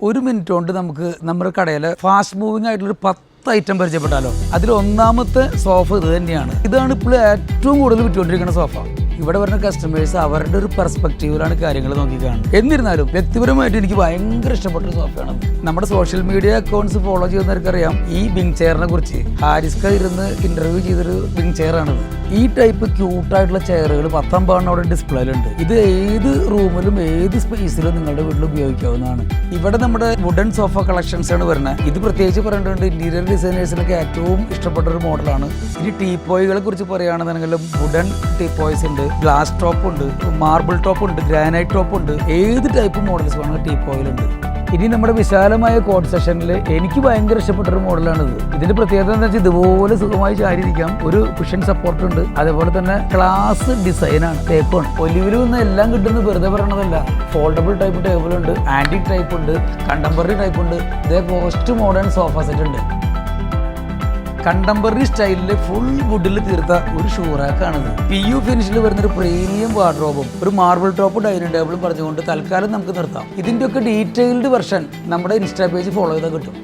ഒരു മിനിറ്റ് കൊണ്ട് നമുക്ക് നമ്മുടെ കടയിലെ ഫാസ്റ്റ് മൂവിങ് ആയിട്ടുള്ള 10 ഐറ്റം പരിചയപ്പെട്ടാലോ. അതിൽ ഒന്നാമത്തെ സോഫ ഇത് തന്നെയാണ്. ഇതാണ് ഇപ്പോൾ ഏറ്റവും കൂടുതൽ വിറ്റുകൊണ്ടിരിക്കുന്ന സോഫ. ഇവിടെ വരുന്ന കസ്റ്റമേഴ്സ് അവരുടെ ഒരു പെർസ്പെക്റ്റീവിലാണ് കാര്യങ്ങൾ നോക്കിക്കാണുന്നത്. എന്നിരുന്നാലും വ്യക്തിപരമായിട്ട് എനിക്ക് ഭയങ്കര ഇഷ്ടപ്പെട്ടൊരു സോഫയാണ്. നമ്മുടെ സോഷ്യൽ മീഡിയ അക്കൗണ്ട്സ് ഫോളോ ചെയ്യുന്നവർക്കറിയാം ഈ വിങ് ചെയറിനെ കുറിച്ച്. ഹാരിസ്ക ഇരുന്ന് ഇന്റർവ്യൂ ചെയ്തൊരു വിങ് ചെയറാണിത്. ഈ ടൈപ്പ് ക്യൂട്ടായിട്ടുള്ള ചെയറുകൾ 10 അവിടെ ഡിസ്പ്ലേയിലുണ്ട്. ഇത് ഏത് റൂമിലും ഏത് സ്പേസിലും നിങ്ങളുടെ വീട്ടിൽ ഉപയോഗിക്കാവുന്നതാണ്. ഇവിടെ നമ്മുടെ വുഡൻ സോഫ കളക്ഷൻസ് ആണ് വരുന്നത്. ഇത് പ്രത്യേകിച്ച് പറയേണ്ടതുണ്ട്, ഇന്റീരിയർ ഡിസൈനേഴ്സിനൊക്കെ ഏറ്റവും ഇഷ്ടപ്പെട്ട ഒരു മോഡലാണ്. ഇനി ടീപ്പോയികളെ കുറിച്ച് പറയുകയാണെന്നുണ്ടെങ്കിലും വുഡൻ ടീപ്പോയ്സ് ഉണ്ട്, ഗ്ലാസ് ടോപ്പ് ഉണ്ട്, മാർബിൾ ടോപ്പ് ഉണ്ട്, ഗ്രാനൈറ്റ് ടോപ്പ് ഉണ്ട്. ഏത് ടൈപ്പ് മോഡൽസ് വേണമെങ്കിൽ ടീപ്പോയിലുണ്ട്. ഇനി നമ്മുടെ വിശാലമായ കോട്ട് സെഷനിൽ എനിക്ക് ഭയങ്കര ഇഷ്ടപ്പെട്ടൊരു മോഡലാണിത്. ഇതിന്റെ പ്രത്യേകത എന്താ വെച്ചാൽ ഇതുപോലെ സുഖമായി ചാരിയിരിക്കാം. ഒരു കുഷൻ സപ്പോർട്ട് ഉണ്ട്. അതേപോലെ തന്നെ ക്ലാസ് ഡിസൈനാണ്, തേപ്പാണ്. ഒലിവിൽ നിന്ന് എല്ലാം കിട്ടുന്നത് വെറുതെ പറയണതല്ല. ഫോൾഡബിൾ ടൈപ്പ് ടേബിൾ ഉണ്ട്, ആന്റിക് ടൈപ്പ് ഉണ്ട്, കണ്ടംപററി ടൈപ്പ് ഉണ്ട്. ഇതേ പോസ്റ്റ് മോഡേൺ സോഫ സെറ്റ് ഉണ്ട്. കണ്ടംപററി സ്റ്റൈലിൽ ഫുൾ വുഡിൽ തീർത്ത ഒരു ഷൂറാക്കാണിത്. PU ഫിനിഷിൽ വരുന്നൊരു പ്രീമിയം വാർഡ്രോബും ഒരു മാർബിൾ ടോപ്പ് ഡൈനിങ് ടേബിളും പറഞ്ഞുകൊണ്ട് തൽക്കാലം നമുക്ക് നിർത്താം. ഇതിൻ്റെയൊക്കെ ഡീറ്റെയിൽഡ് വെർഷൻ നമ്മുടെ ഇൻസ്റ്റാ പേജ് ഫോളോ ചെയ്താൽ കിട്ടും.